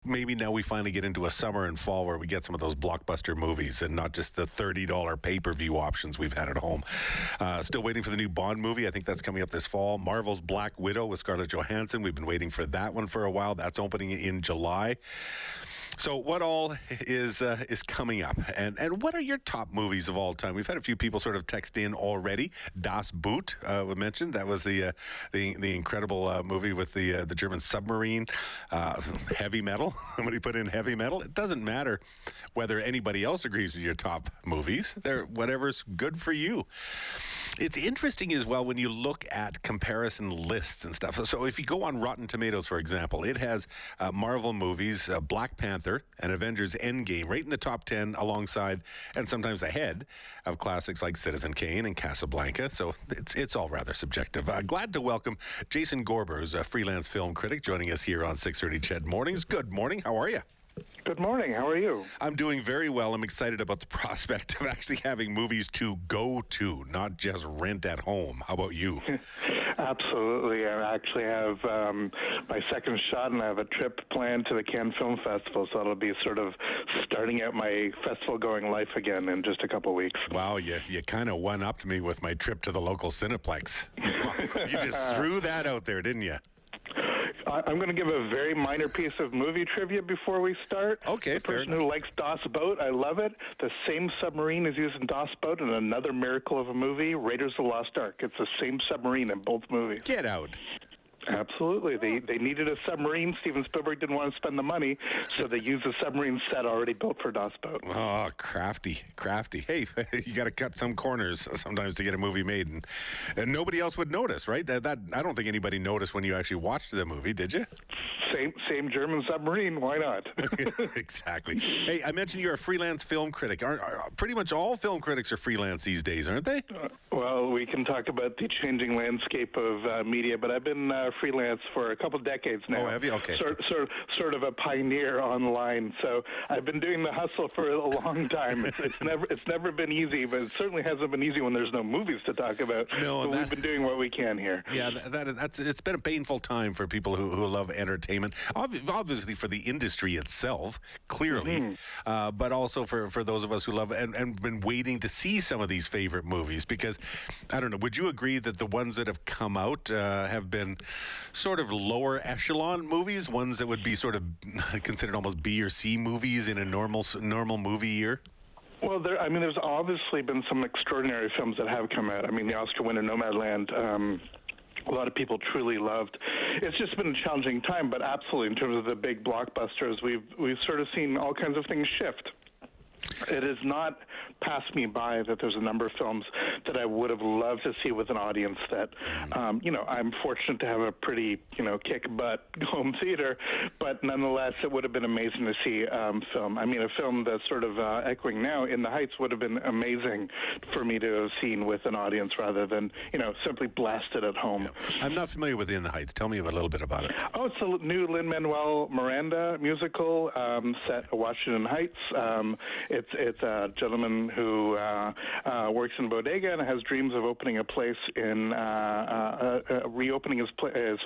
maybe now we finally get into a summer and fall where we get some of those blockbuster movies and not just the $30 pay-per-view options we've had at home. Still waiting for the new Bond movie. I think that's coming up this fall. Marvel's Black Widow with Scarlett Johansson. We've been waiting for that one for a while. That's opening in July. So what all is coming up, and what are your top movies of all time? We've had a few people sort of text in already. Das Boot we mentioned. That was the incredible movie with the German submarine. Heavy metal. Somebody put in heavy metal. It doesn't matter whether anybody else agrees with your top movies. They're whatever's good for you. It's interesting as well when you look at comparison lists and stuff. So if you go on Rotten Tomatoes, for example, it has Marvel movies, Black Panther, and Avengers Endgame right in the top 10 alongside and sometimes ahead of classics like Citizen Kane and Casablanca. So it's all rather subjective. Glad to welcome Jason Gorber, who's a freelance film critic, joining us here on 6:30 CHED Mornings. Good morning. How are you? Good morning. How are you? I'm doing very well. I'm excited about the prospect of actually having movies to go to, not just rent at home. How about you? Absolutely. I actually have my second shot, and I have a trip planned to the Cannes Film Festival, so it'll be sort of starting out my festival-going life again in just a couple weeks. Wow, you kind of one-upped me with my trip to the local Cineplex. You just threw that out there, didn't you? I'm going to give a very minor piece of movie trivia before we start. Okay, fair enough. The person who likes Das Boat, I love it. The same submarine is used in Das Boat in another miracle of a movie, Raiders of the Lost Ark. It's the same submarine in both movies. Get out. Absolutely. They needed a submarine. Steven Spielberg didn't want to spend the money, so they used a submarine set already built for Das Boat. Oh, crafty. Hey, you got to cut some corners sometimes to get a movie made, and nobody else would notice, right? That I don't think anybody noticed when you actually watched the movie, did you? Same German submarine. Why not? Exactly. Hey, I mentioned you're a freelance film critic. Pretty much all film critics are freelance these days, aren't they? Well, we can talk about the changing landscape of media, but I've been freelance for a couple decades now. Oh, have you? Okay. Sort of a pioneer online. So I've been doing the hustle for a long time. It's never been easy, but it certainly hasn't been easy when there's no movies to talk about. No, but we've been doing what we can here. Yeah, it's been a painful time for people who love entertainment. Obviously for the industry itself, clearly, but also for those of us who love and been waiting to see some of these favorite movies. Because I don't know, would you agree that the ones that have come out have been sort of lower echelon movies, ones that would be sort of considered almost B or C movies in a normal movie year? Well, there's obviously been some extraordinary films that have come out. I mean, the Oscar winner Nomadland, a lot of people truly loved. It's just been a challenging time, but absolutely, in terms of the big blockbusters, we've sort of seen all kinds of things shift. It has not passed me by that there's a number of films that I would have loved to see with an audience that, I'm fortunate to have a pretty, kick-butt home theater, but nonetheless, it would have been amazing to see film. I mean, a film that's sort of echoing now, In the Heights, would have been amazing for me to have seen with an audience rather than, simply blasted at home. Yeah. I'm not familiar with In the Heights. Tell me a little bit about it. Oh, it's a new Lin-Manuel Miranda musical set at Washington Heights. It's a gentleman who works in bodega and has dreams of opening a place in reopening his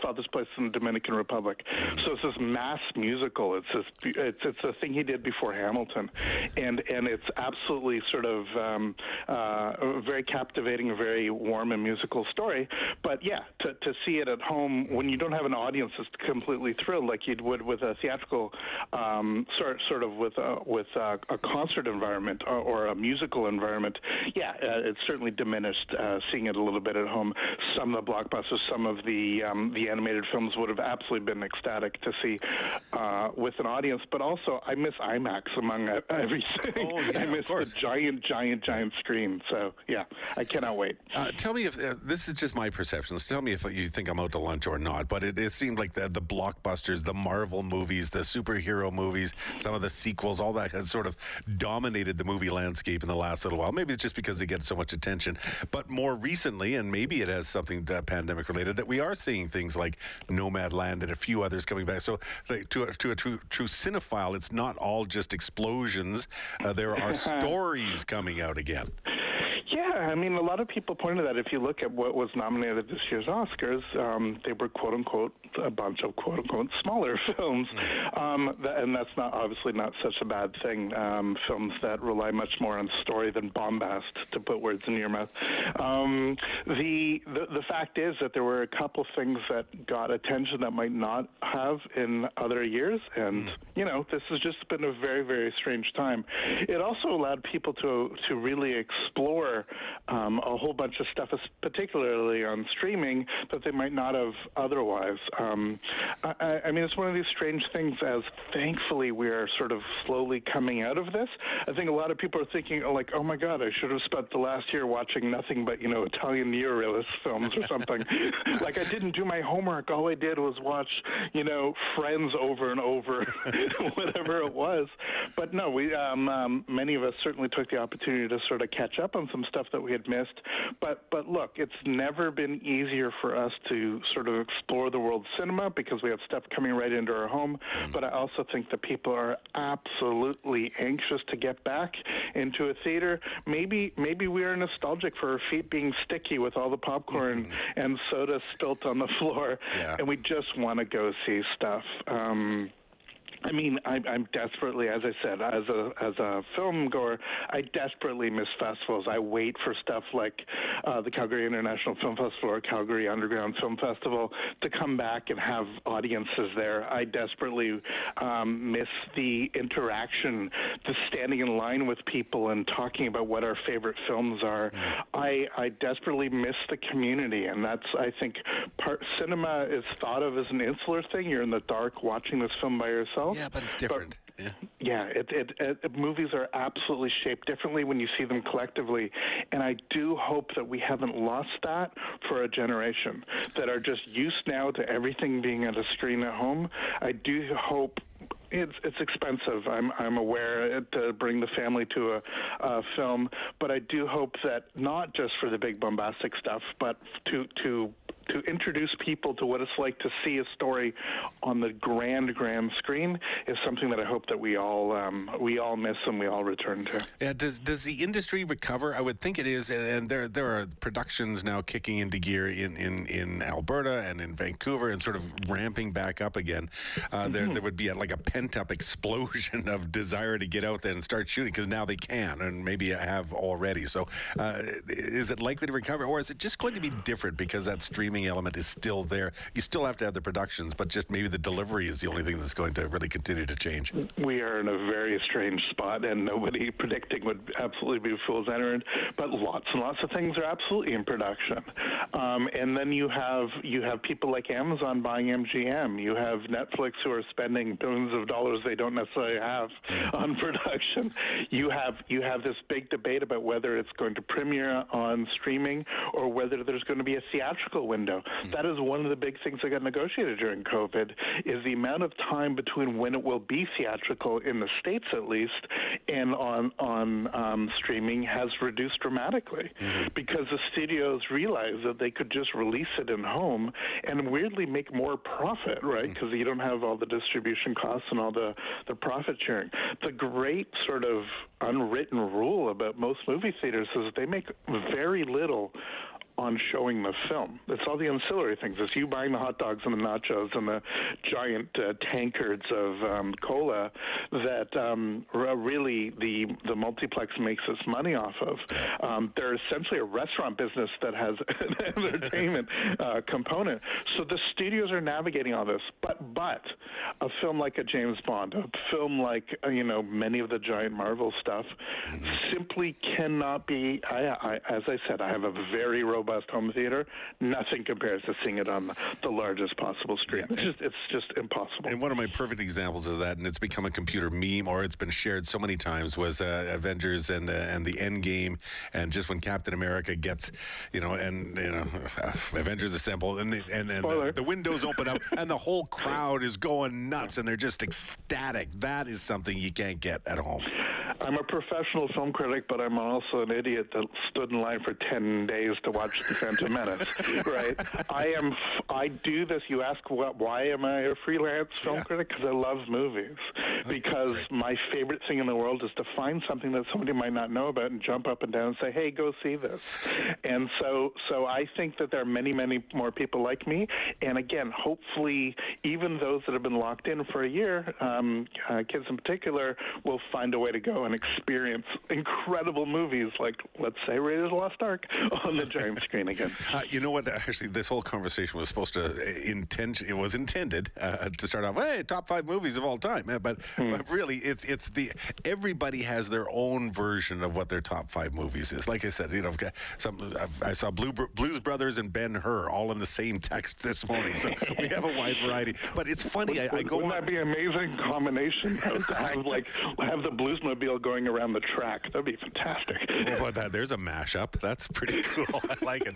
father's place in the Dominican Republic. So it's this mass musical. It's a thing he did before Hamilton, and it's absolutely sort of a very captivating, very warm and musical story. But yeah, to see it at home when you don't have an audience that's completely thrilled like you would with a theatrical sort of with a concert environment or a musical environment, it's certainly diminished seeing it a little bit at home. Some of the blockbusters, some of the animated films would have absolutely been ecstatic to see with an audience, but also I miss IMAX among everything. Oh, yeah, I miss the giant screen. So yeah, I cannot wait. Tell me if this is just my perceptions. Tell me if you think I'm out to lunch or not, but it seemed like the blockbusters, the Marvel movies, the superhero movies, some of the sequels, all that has sort of dominated the movie landscape in the last little while. Maybe it's just because they get so much attention. But more recently, and maybe it has something pandemic related, that we are seeing things like Nomadland and a few others coming back. So to a true cinephile, it's not all just explosions. There are stories coming out again. Yeah, I mean, a lot of people point to that. If you look at what was nominated this year's Oscars, they were quote-unquote a bunch of quote-unquote smaller films, and that's obviously not such a bad thing. Films that rely much more on story than bombast, to put words in your mouth. The fact is that there were a couple things that got attention that might not have in other years, and this has just been a very, very strange time. It also allowed people to really explore a whole bunch of stuff, particularly on streaming, that they might not have otherwise. I mean, it's one of these strange things, as thankfully we are sort of slowly coming out of this. I think a lot of people are thinking, like, oh my God, I should have spent the last year watching nothing but, Italian neorealist films or something. Like, I didn't do my homework. All I did was watch, Friends over and over, whatever it was. But no, we many of us certainly took the opportunity to sort of catch up on some stuff that we had missed. But look, it's never been easier for us to sort of explore the world of cinema because we have stuff coming right into our home. But I also think that people are absolutely anxious to get back into a theater. Maybe we are nostalgic for our feet being sticky with all the popcorn and soda spilt on the floor, and we just want to go see stuff. I mean, I'm desperately, as I said, as a film goer, I desperately miss festivals. I wait for stuff like the Calgary International Film Festival or Calgary Underground Film Festival to come back and have audiences there. I desperately miss the interaction, the standing in line with people and talking about what our favorite films are. I desperately miss the community, and that's, I think, cinema is thought of as an insular thing. You're in the dark watching this film by yourself. Yeah, but it's different. Movies are absolutely shaped differently when you see them collectively, and I do hope that we haven't lost that for a generation that are just used now to everything being at a screen at home. I do hope. It's expensive. I'm aware to bring the family to a film, but I do hope that not just for the big bombastic stuff, but to introduce people to what it's like to see a story on the grand screen is something that I hope that we all miss and we all return to. Yeah, does the industry recover? I would think it is, and there are productions now kicking into gear in Alberta and in Vancouver and sort of ramping back up again. There would be like a pent-up explosion of desire to get out there and start shooting because now they can and maybe have already. So is it likely to recover, or is it just going to be different because that streaming element is still there? You still have to have the productions, but just maybe the delivery is the only thing that's going to really continue to change. We are in a very strange spot, and nobody predicting would absolutely be a fool's errand, but lots and lots of things are absolutely in production. And then you have people like Amazon buying MGM. You have Netflix who are spending billions of dollars they don't necessarily have on production. You have this big debate about whether it's going to premiere on streaming or whether there's going to be a theatrical window. That is one of the big things that got negotiated during COVID, is the amount of time between when it will be theatrical in the States at least and on streaming has reduced dramatically because the studios realized that they could just release it in home and weirdly make more profit, right? Because you don't have all the distribution costs and all the profit sharing. The great sort of unwritten rule about most movie theaters is that they make very little on showing the film. It's all the ancillary things. It's you buying the hot dogs and the nachos and the giant tankards of cola that really the multiplex makes its money off of. They're essentially a restaurant business that has an entertainment component. So the studios are navigating all this. But a film like a James Bond, a film like many of the giant Marvel stuff, simply cannot be. As I said, I have a very robust home theater. Nothing compares to seeing it on the largest possible screen. Yeah. It's just impossible. And one of my perfect examples of that, and it's become a computer meme, or it's been shared so many times, was Avengers and the End Game, and just when Captain America gets, Avengers assemble, and the windows open up, and the whole crowd is going nuts, and they're just ecstatic. That is something you can't get at home. I'm a professional film critic, but I'm also an idiot that stood in line for 10 days to watch The Phantom Menace, right? I do this. You ask, why am I a freelance film critic? Because I love movies. Because my favorite thing in the world is to find something that somebody might not know about and jump up and down and say, hey, go see this. And so I think that there are many, many more people like me. And again, hopefully, even those that have been locked in for a year, kids in particular, will find a way to go and experience incredible movies like, let's say, Raiders of the Lost Ark on the giant screen again. You know what? Actually, this whole conversation was supposed to it was intended to start off, hey, top 5 movies of all time. But really, everybody has their own version of what their top 5 movies is. Like I said, I saw Blues Brothers and Ben-Hur all in the same text this morning. So we have a wide variety. But it's funny. Wouldn't that be an amazing combination to have the Bluesmobile going around the track? That'd be fantastic. Well, there's a mashup. That's pretty cool. I like it.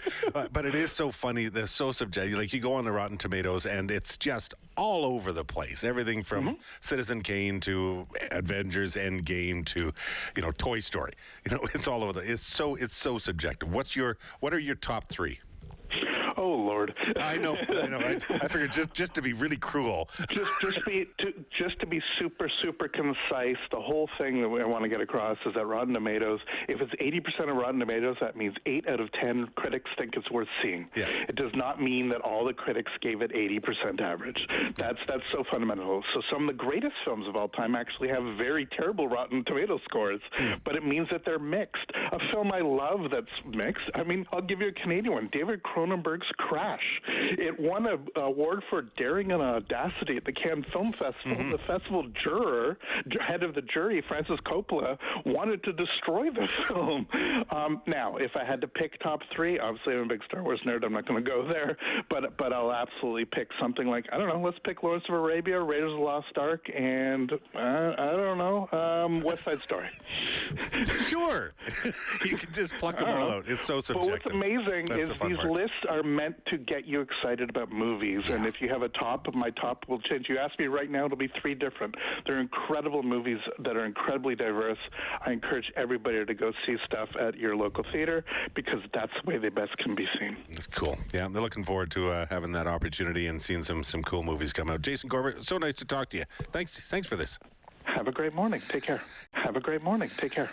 But it is so funny. They're so subjective. Like, you go on the Rotten Tomatoes, and it's just all over the place. Everything from Citizen Kane to Avengers Endgame to, Toy Story. It's all over. It's so subjective. What are your top 3? Oh, Lord. I know. I figured just to be really cruel. Just to be super, super concise, the whole thing that I want to get across is that Rotten Tomatoes, if it's 80% of Rotten Tomatoes, that means 8 out of 10 critics think it's worth seeing. Yeah. It does not mean that all the critics gave it 80% average. That's so fundamental. So some of the greatest films of all time actually have very terrible Rotten Tomato scores, but it means that they're mixed. A film I love that's mixed, I'll give you a Canadian one, David Cronenberg's Crash. It won an award for daring and audacity at the Cannes Film Festival. The festival head of the jury, Francis Coppola, wanted to destroy the film. Now, if I had to pick top 3, obviously I'm a big Star Wars nerd. I'm not going to go there, but I'll absolutely pick something like, I don't know, let's pick Lawrence of Arabia, Raiders of the Lost Ark, and I don't know, West Side Story. Sure. You can just pluck them all out. It's so subjective. But what's amazing is these lists are meant to get you excited about movies. And if you have a top, my top will change. You ask me right now, it'll be 3 different. They're incredible movies that are incredibly diverse. I encourage everybody to go see stuff at your local theater because that's the way they best can be seen. That's cool. Yeah, they're looking forward to having that opportunity and seeing some cool movies come out. Jason Gorber, so nice to talk to you. Thanks for this. Have a great morning. Take care. Have a great morning. Take care.